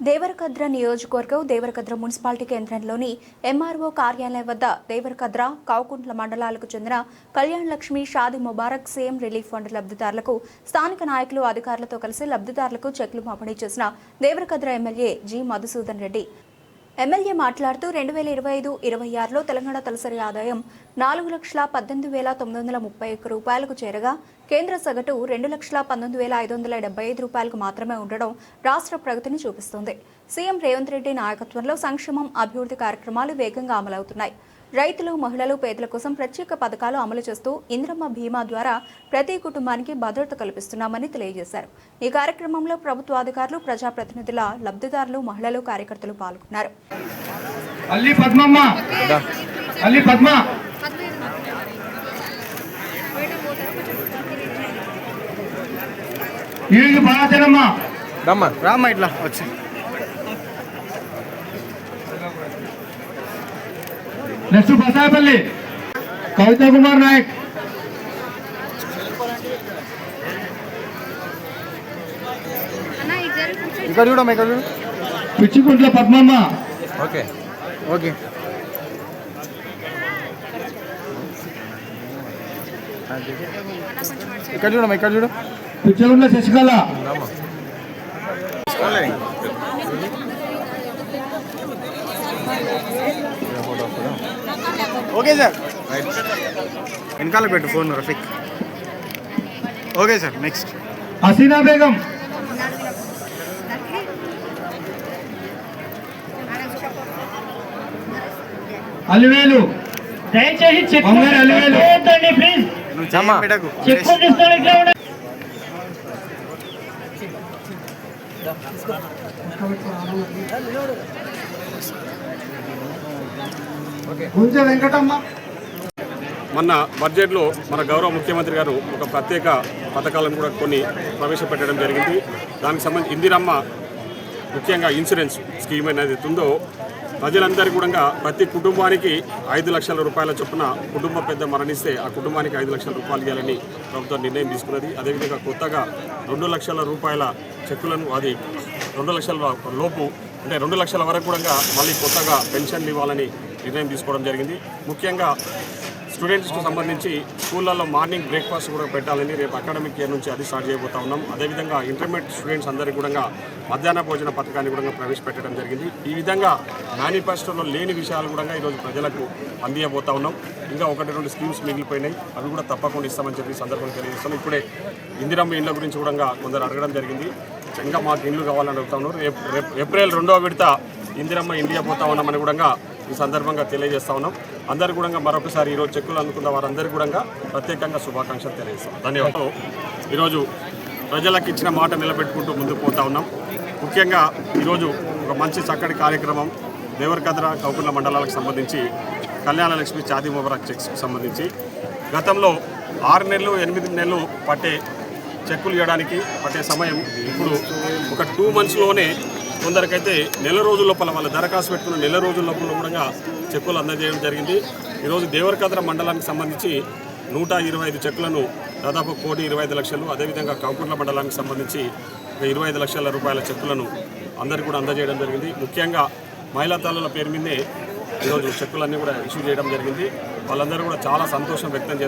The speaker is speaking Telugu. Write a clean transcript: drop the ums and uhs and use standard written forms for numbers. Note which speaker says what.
Speaker 1: దేవరకద్ర నియోజకవర్గం దేవరకద్ర మున్సిపాలిటీ కేంద్రంలోని ఎంఆర్ఓ కార్యాలయం వద్ద దేవరకద్ర కావుకుంట్ల మండలాలకు చెందిన Kalyan Lakshmi Shaadi Mubarak CM relief fund లబ్ధిదారులకు స్థానిక నాయకులు అధికారులతో కలిసి లబ్ధిదారులకు చెక్లు పంపిణీ చేసిన Devarakadra MLA G Madhusudan Reddy MLA మాట్లాడుతూ 2025-26లో తెలంగాణ తలసరి ఆదాయం 4,18,931 రూపాయలకు చేరగా కేంద్ర సగటు 2,19,575 రూపాయలకు మాత్రమే ఉండడం రాష్ట్ర ప్రగతిని చూపిస్తుంది. సీఎం రేవంత్ రెడ్డి నాయకత్వంలో సంక్షేమం అభివృద్ధి కార్యక్రమాలు వేగంగా అమలవుతున్నాయి. రైతులు మహిళలు పేదల కోసం ప్రత్యేక పథకాలు అమలు చేస్తూ ఇంద్రమ్మ బీమా ద్వారా ప్రతి కుటుంబానికి భద్రత కల్పిస్తున్నామని తెలియజేశారు. ఈ కార్యక్రమంలో ప్రభుత్వ అధికారులు ప్రజాప్రతినిధుల లబ్ధిదారులు మహిళలు కార్యకర్తలు పాల్గొన్నారు.
Speaker 2: నెక్స్ట్ బసాయపల్లి కవితా కుమార్ నాయక్,
Speaker 3: ఇక్కడ చూడమ్మా, ఇక్కడ చూడు.
Speaker 2: పిచ్చికుంట్ల పద్మమ్మ,
Speaker 3: ఓకే ఓకే. ఇక్కడ చూడమ్మా, ఇక్కడ చూడు.
Speaker 2: పిచ్చిగుంట్ల శశికళ,
Speaker 3: ఓకే సార్, వెనకాల పెట్టు phone Rafiq. Okay sir. Next
Speaker 2: Haseena Begum, Alivelu, దయచేసి అలివేలు ప్లీజ్.
Speaker 4: మొన్న బడ్జెట్లో మన గౌరవ ముఖ్యమంత్రి గారు ఒక ప్రత్యేక పథకాలను కూడా కొన్ని ప్రవేశపెట్టడం జరిగింది. దానికి సంబంధించి ఇందిరమ్మ ముఖ్యంగా ఇన్సూరెన్స్ స్కీమ్ అనేది ఉందో ప్రజలందరికీ కూడా ప్రతి కుటుంబానికి 5 లక్షల రూపాయల చొప్పున కుటుంబ పెద్ద మరణిస్తే ఆ కుటుంబానికి 5 లక్షల రూపాయలు ఇవ్వాలని ప్రభుత్వం నిర్ణయం తీసుకున్నది. అదేవిధంగా కొత్తగా 2 లక్షల రూపాయల చెక్కులను, అది 2 లక్షల లోపు అంటే 2 లక్షల వరకు కూడా మళ్ళీ కొత్తగా పెన్షన్లు ఇవ్వాలని నిర్ణయం తీసుకోవడం జరిగింది. ముఖ్యంగా స్టూడెంట్స్కు సంబంధించి స్కూళ్ళల్లో మార్నింగ్ బ్రేక్ఫాస్ట్ కూడా పెట్టాలని రేపు అకాడమిక్ ఇయర్ నుంచి అది స్టార్ట్ చేయబోతా ఉన్నాం. అదేవిధంగా ఇంటర్మీడియట్ స్టూడెంట్స్ అందరికీ కూడా మధ్యాహ్న భోజన పథకాన్ని కూడా ప్రవేశపెట్టడం జరిగింది. ఈ విధంగా మేనిఫెస్టోలో లేని విషయాలు కూడా ఈరోజు ప్రజలకు అందియబోతా ఉన్నాం. ఇంకా 1-2 స్కీమ్స్ మిగిలిపోయినాయి, అవి కూడా తప్పకుండా ఇస్తామని చెప్పి సందర్భంగా తెలియజేస్తాం. ఇప్పుడే ఇందిరమ్మ ఇండ్ల గురించి కూడా కొందరు అడగడం జరిగింది. ఇంకా మాకు ఇండ్లు కావాలని అడుగుతా ఉన్నారు. ఏప్రిల్ 2వ విడత ఇందిరమ్మ ఇండియా పోతా ఉన్నామని కూడా ఈ సందర్భంగా తెలియజేస్తా ఉన్నాం. అందరు కూడా మరొకసారి ఈరోజు చెక్కులు అందుకున్న వారందరికీ కూడా ప్రత్యేకంగా శుభాకాంక్షలు తెలియజేస్తాం. ధన్యవాదాలు. ఈరోజు ప్రజలకు ఇచ్చిన మాట నిలబెట్టుకుంటూ ముందుకు పోతా ఉన్నాం. ముఖ్యంగా ఈరోజు ఒక మంచి చక్కటి కార్యక్రమం దేవరకద్ర కౌకుల మండలాలకు సంబంధించి కళ్యాణ లక్ష్మి షాదీ ముబారక్ చెక్స్కి సంబంధించి గతంలో 6 నెలలు 8 నెలలు పట్టే చెక్కులు ఇవ్వడానికి పట్టే సమయం ఇప్పుడు ఒక 2 మంత్స్లోనే కొందరికైతే నెల రోజుల లోపల వాళ్ళ దరఖాస్తు పెట్టుకున్న నెల రోజుల లోపల కూడా చెక్కులు అందజేయడం జరిగింది. ఈరోజు దేవరకద్ర మండలానికి సంబంధించి 125 చెక్కులను దాదాపు 1,25,00,000, అదేవిధంగా కౌకుట్ల మండలానికి సంబంధించి 25 లక్షల రూపాయల చెక్కులను అందరికీ కూడా అందజేయడం జరిగింది. ముఖ్యంగా మహిళా తల్లుల పేరు మీదే ఈరోజు చెక్కులన్నీ కూడా ఇష్యూ చేయడం జరిగింది. వాళ్ళందరూ కూడా చాలా సంతోషం వ్యక్తం చేస్తారు.